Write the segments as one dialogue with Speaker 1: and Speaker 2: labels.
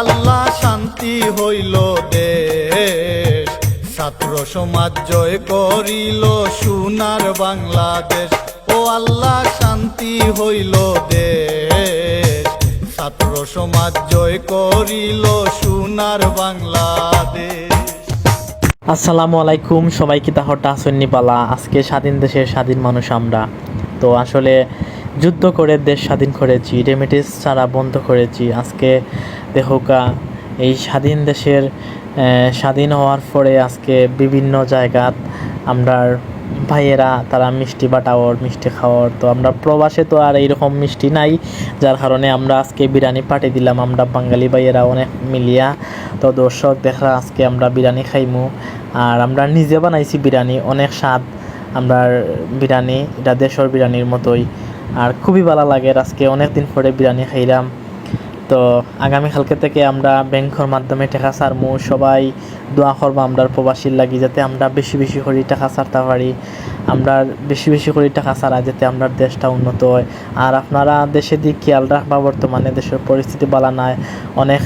Speaker 1: আল্লাহ শান্তি হইল দেশ, ছাত্র সমাজ জয় করিল সোনার বাংলাদেশ। ও আল্লাহ শান্তি হইল দেশ, ছাত্র সমাজ জয় করিল সোনার বাংলাদেশ।
Speaker 2: আসসালামু আলাইকুম, সবাই কি তাহলে আসেননি পালা। আজকে স্বাধীন দেশের স্বাধীন মানুষ আমরা। তো আসলে যুদ্ধ করে দেশ স্বাধীন করেছি, রেমিটেন্স ছাড়া বন্ধ করেছি। আজকে দেখোকা এই স্বাধীন দেশের স্বাধীন হওয়ার পরে আজকে বিভিন্ন জায়গাত আমরা ভাইয়েরা তারা মিষ্টি বাটাওয়ার, মিষ্টি খাওয়ার। তো আমরা প্রবাসে তো আর এইরকম মিষ্টি নাই, যার কারণে আমরা আজকে বিরিয়ানি পাঠিয়ে দিলাম আমরা বাঙালি ভাইয়েরা অনেক মিলিয়া। তো দর্শক দেখা আজকে আমরা বিরিয়ানি খাইমু, আর আমরা নিজে বানাইছি বিরিয়ানি, অনেক স্বাদ আমরা বিরিয়ানি, এটা দেশের বিরিয়ানির মতোই, আর খুবই ভালো লাগে। আজকে অনেক দিন পরে বিরিয়ানি খাইলাম। তো আগামীকালকে থেকে আমরা ব্যাংকের মাধ্যমে টাকা ছাড়মু। সবাই দোয়া করবো আমরা প্রবাসীর লাগি, যাতে আমরা বেশি বেশি করে টাকা ছাড়তে পারি। আমরা বেশি বেশি করে টাকা ছাড়া যাতে আমরা দেশটা উন্নত হয়। আর আপনারা দেশের দিক খেয়াল রাখবা, বর্তমানে দেশের পরিস্থিতি ভালো নাই, অনেক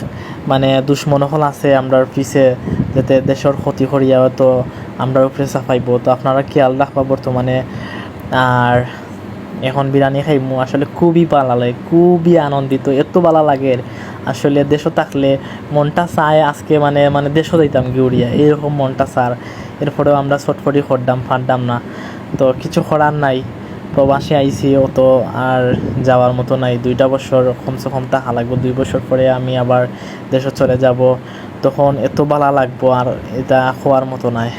Speaker 2: দুশ্মনহল আছে আমরা পিছে, যাতে দেশের ক্ষতি করিয়া তো আমরা উপরে চাপাইব। তো আপনারা খেয়াল রাখবা বর্তমানে। আর এখন বিরিয়ানি খাইমু, আসলে খুবই ভালো লাগে, খুবই আনন্দিত, এত ভালো লাগে। আসলে দেশও থাকলে মনটা চায় আজকে দেশও দিতাম গিউরিয়া, এইরকম মনটা চার। এরপরেও আমরা ছটফটি করতাম, ফাটতাম না। তো কিছু করার নাই, প্রবাসে আইসি, অত আর যাওয়ার মতো নাই। 2টা বছর কমসে কম থাকা লাগবো, 2 বছর পরে আমি আবার দেশে চলে যাব। তখন এত ভালো লাগবো, আর এটা হওয়ার মতো নাই।